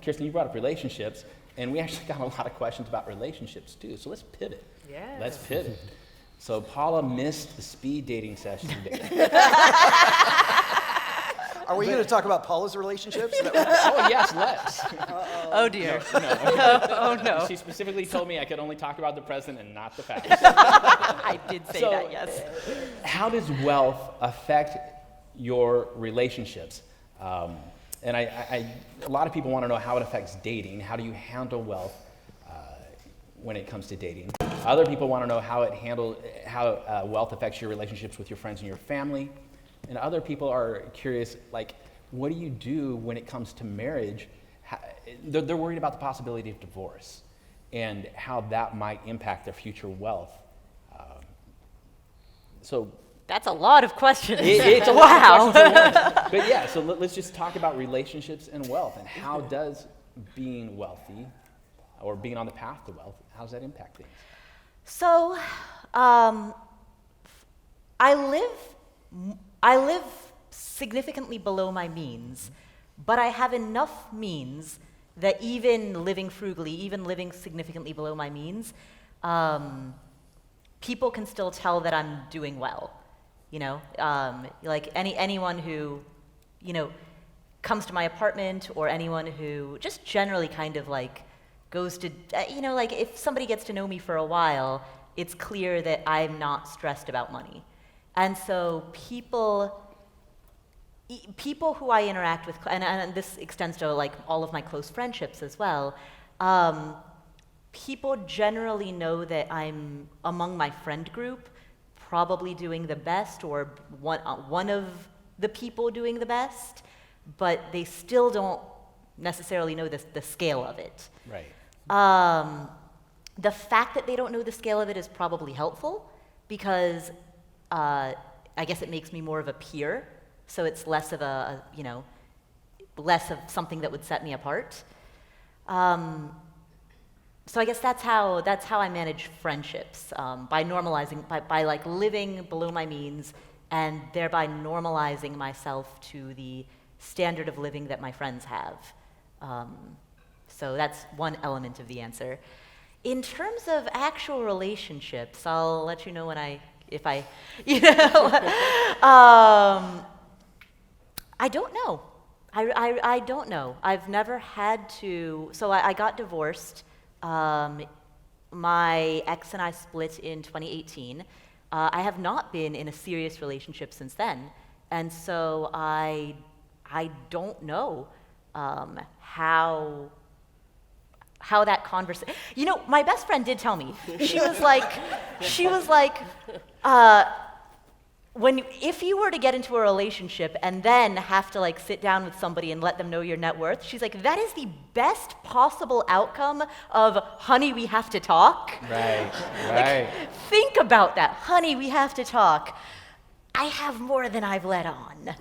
Kiersten, you brought up relationships, and we actually got a lot of questions about relationships too. So let's pivot. Yeah. Let's pivot. So Paula missed the speed dating session today. Are we going to talk about Paula's relationships? Oh yes, let's. Oh dear. No. Oh no. She specifically told me I could only talk about the present and not the past. I did say that, yes. How does wealth affect your relationships? And a lot of people want to know how it affects dating. How do you handle wealth when it comes to dating? Other people want to know how wealth affects your relationships with your friends and your family. And other people are curious, like, what do you do when it comes to marriage? They're worried about the possibility of divorce and how that might impact their future wealth. So that's a lot of questions. It's a lot of questions at once. But yeah, so let's just talk about relationships and wealth, and how does being wealthy or being on the path to wealth, how does that impact things? So, I live significantly below my means, but I have enough means that even living frugally, even living significantly below my means, people can still tell that I'm doing well. You know, like anyone who, you know, comes to my apartment, or anyone who just generally kind of like goes to, you know, like if somebody gets to know me for a while, it's clear that I'm not stressed about money. And so people who I interact with, and this extends to like all of my close friendships as well, people generally know that I'm among my friend group probably doing the best, or one of the people doing the best, but they still don't necessarily know the scale of it. Right. The fact that they don't know the scale of it is probably helpful, because I guess it makes me more of a peer, so it's less of less of something that would set me apart. So I guess that's how I manage friendships, by normalizing, by like living below my means, and thereby normalizing myself to the standard of living that my friends have. So that's one element of the answer. In terms of actual relationships, I'll let you know if I don't know. I don't know. I've never had to, so I got divorced. My ex and I split in 2018. I have not been in a serious relationship since then, and so I don't know how that conversation. You know, my best friend did tell me. She was like, if you were to get into a relationship and then have to like sit down with somebody and let them know your net worth, she's like, that is the best possible outcome of, honey, we have to talk. Right. Like, think about that, honey, we have to talk. I have more than I've let on.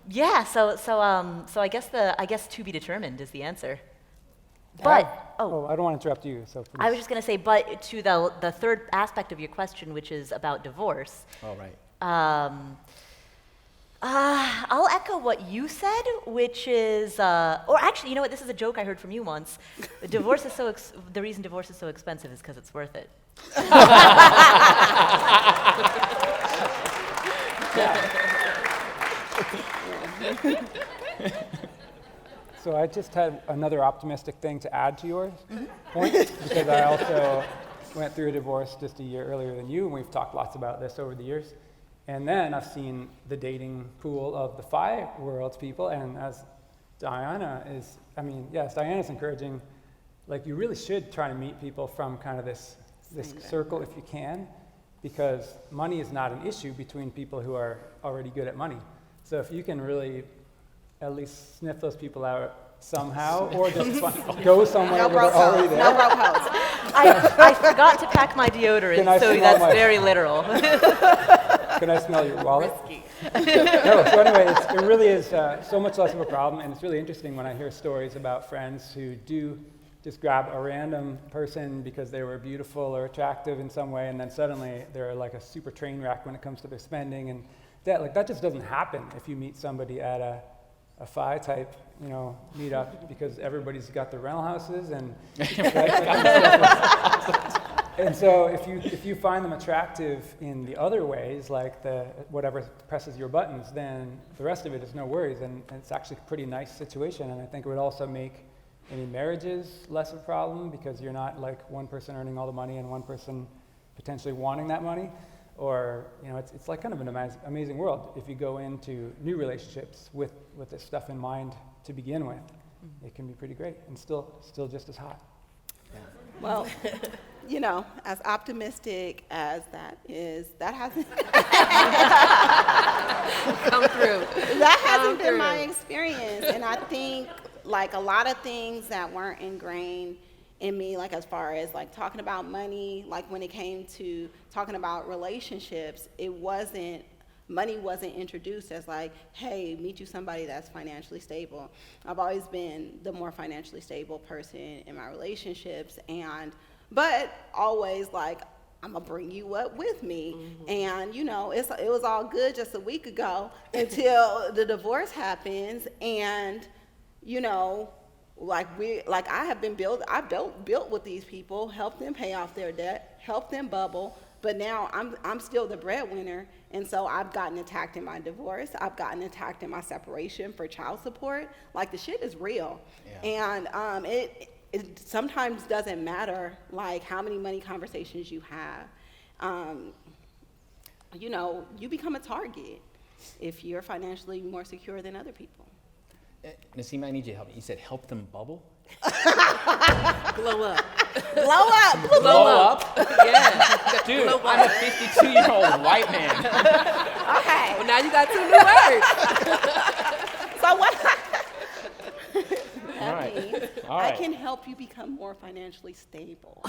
Yeah. So I guess to be determined is the answer. But I don't want to interrupt you. So please. I was just going to say, but to the third aspect of your question, which is about divorce. Oh, right. I'll echo what you said, which is, or actually, you know what? This is a joke I heard from you once. The reason divorce is so expensive is because it's worth it. So I just had another optimistic thing to add to your point, because I also went through a divorce just a year earlier than you, and we've talked lots about this over the years. And then I've seen the dating pool of the FI world's people, and as Diana is, yes, Diana's encouraging, like, you really should try to meet people from kind of this circle if you can, because money is not an issue between people who are already good at money. So if you can really at least sniff those people out somehow, or just go somewhere where they're already there. No broke house. I forgot to pack my deodorant, so that's very literal. Can I smell your wallet? Risky. No, so anyway, it really is so much less of a problem, and it's really interesting when I hear stories about friends who do just grab a random person because they were beautiful or attractive in some way, and then suddenly they're like a super train wreck when it comes to their spending, and that just doesn't happen if you meet somebody at a FI type, meetup, because everybody's got their rental houses and and so if you find them attractive in the other ways, like whatever presses your buttons, then the rest of it is no worries, and it's actually a pretty nice situation. And I think it would also make any marriages less of a problem, because you're not like one person earning all the money and one person potentially wanting that money. Or, it's like kind of an amazing world if you go into new relationships with this stuff in mind to begin with. It can be pretty great and still just as hot. Yeah. Well, as optimistic as that is, that hasn't Come through. that hasn't been my experience. And I think like a lot of things that weren't ingrained in me, like as far as like talking about money, like when it came to talking about relationships, money wasn't introduced as like, hey, meet you somebody that's financially stable. I've always been the more financially stable person in my relationships, but always like, I'm gonna bring you up with me. And it was all good just a week ago until the divorce happens, and I've built with these people, helped them pay off their debt, helped them bubble, but now I'm still the breadwinner, and so I've gotten attacked in my divorce, I've gotten attacked in my separation for child support. Like the shit is real. Yeah. And it sometimes doesn't matter like how many money conversations you have. You become a target if you're financially more secure than other people. Naseema, I need you to help me. You said help them bubble? Blow up. Blow up. Blow up? Yeah. Dude, Blow I'm a up. 52-year-old white man. Okay. Well, now you got 2 new words. So what? All right. Means All I right. can help you become more financially stable.